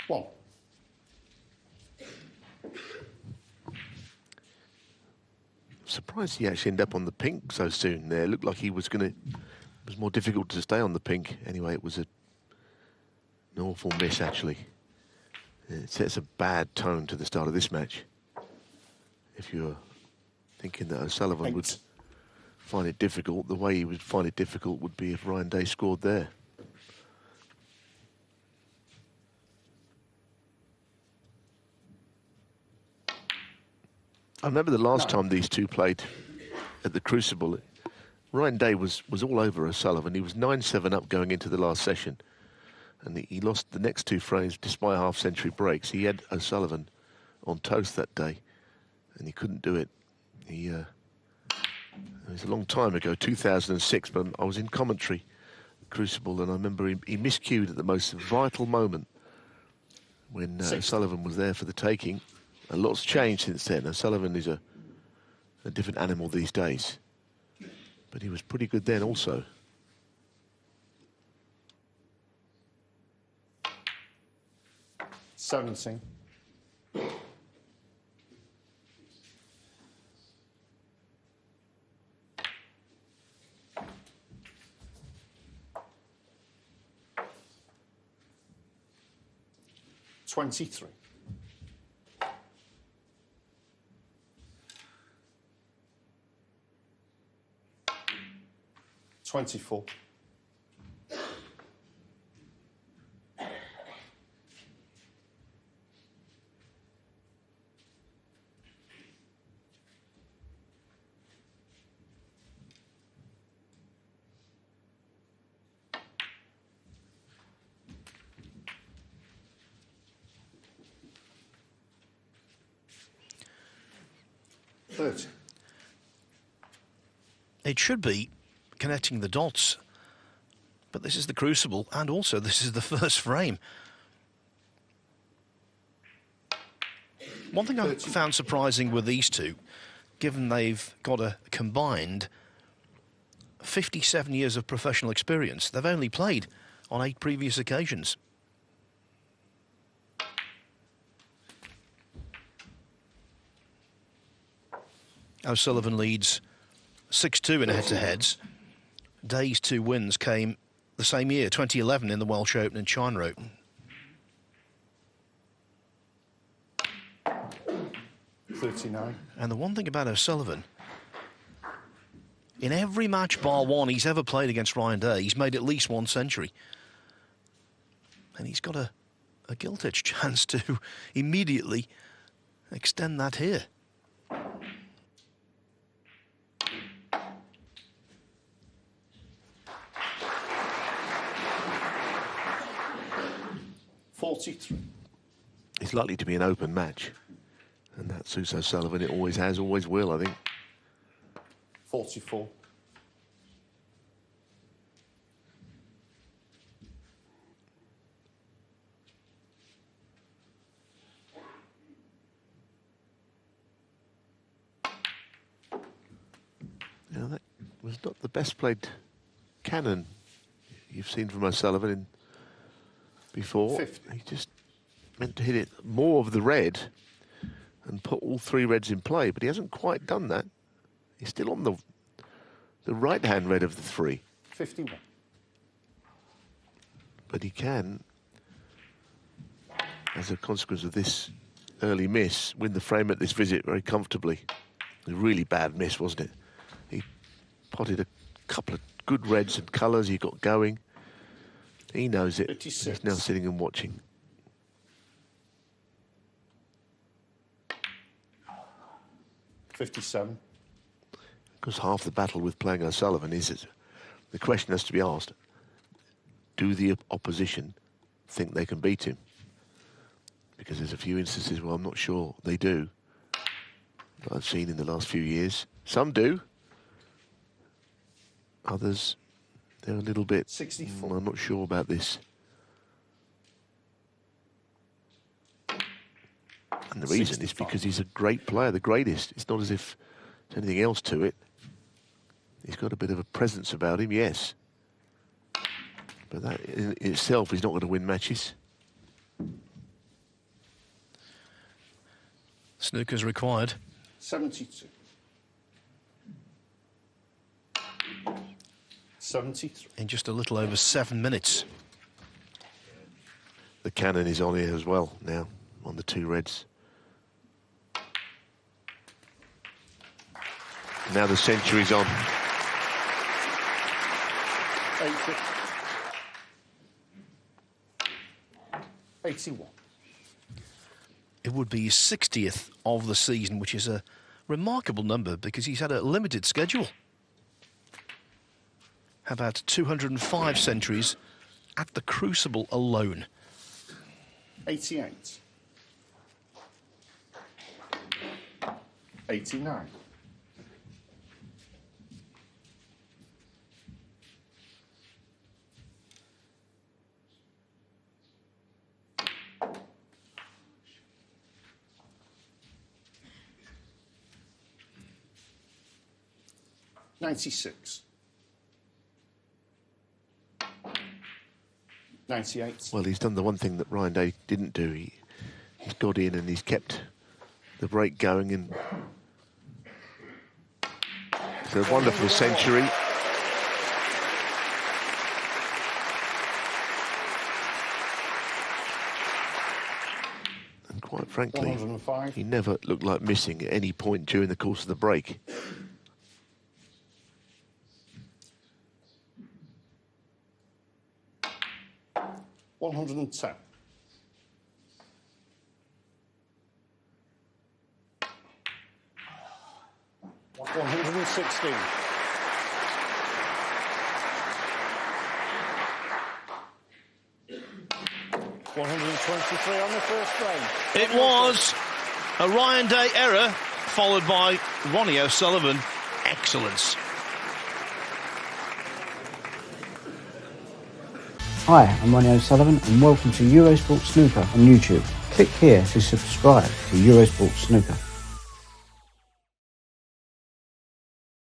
1. Surprised he actually ended up on the pink so soon there. Looked like he was going to... It was more difficult to stay on the pink. Anyway, it was an awful miss, actually. It sets a bad tone to the start of this match. If you're thinking that O'Sullivan would find it difficult, the way he would find it difficult would be if Ryan Day scored there. I remember the last time these two played at the Crucible, Ryan Day was all over O'Sullivan. He was 9-7 up going into the last session. And he lost the next 2 frames despite half-century breaks. He had O'Sullivan on toast that day, and he couldn't do it. It was a long time ago, 2006, but I was in commentary at Crucible, and I remember he miscued at the most vital moment when O'Sullivan was there for the taking. A lot's changed since then. O'Sullivan is a different animal these days. But he was pretty good then also. Seventeen. $23. 24. 30. It should be connecting the dots, but this is the Crucible, and also this is the first frame. One thing I found surprising with these two, given they've got a combined 57 years of professional experience, they've only played on 8 previous occasions. O'Sullivan leads 6-2 in head-to-heads. Day's 2 wins came the same year, 2011, in the Welsh Open and China Open. $39. And the one thing about O'Sullivan, in every match bar one he's ever played against Ryan Day, he's made at least 1 century. And he's got a gilt-edged chance to immediately extend that here. It's likely to be an open match, and that suits O'Sullivan. It always has, always will, I think. 44. Now, that was not the best played cannon you've seen from O'Sullivan in before. 50. He just meant to hit it more of the red and put all 3 reds in play, but he hasn't quite done that. He's still on the right-hand red of the 3. 51. But he can, as a consequence of this early miss, win the frame at this visit very comfortably. It was a really bad miss, wasn't it? He potted a couple of good reds and colours he got going. He knows it. 56. He's now sitting and watching. $57. Because half the battle with playing O'Sullivan is the question has to be asked: do the opposition think they can beat him? Because there's a few instances where I'm not sure they do, that I've seen in the last few years. Some do. Others, they're a little bit... 64. I'm not sure about this. And the reason 65. is because he's a great player, the greatest. It's not as if there's anything else to it. He's got a bit of a presence about him, yes. But that in itself, he's not going to win matches. Snooker's required. 72. 73. In just a little over 7 minutes. The cannon is on here as well now, on the two reds. Now the century's on. 80. 81. It would be his 60th of the season, which is a remarkable number because he's had a limited schedule. How about 205 centuries at the Crucible alone? 88. 89. 96. 98. Well, he's done the one thing that Ryan Day didn't do. He's got in and he's kept the break going, and it's a wonderful century. And quite frankly, 105. he never looked like missing at any point during the course of the break. 110. 116. 123 on the first frame. It was a Ryan Day error, followed by Ronnie O'Sullivan. Excellence. Hi, I'm Ronnie O'Sullivan and welcome to Eurosport Snooker on YouTube. Click here to subscribe to Eurosport Snooker.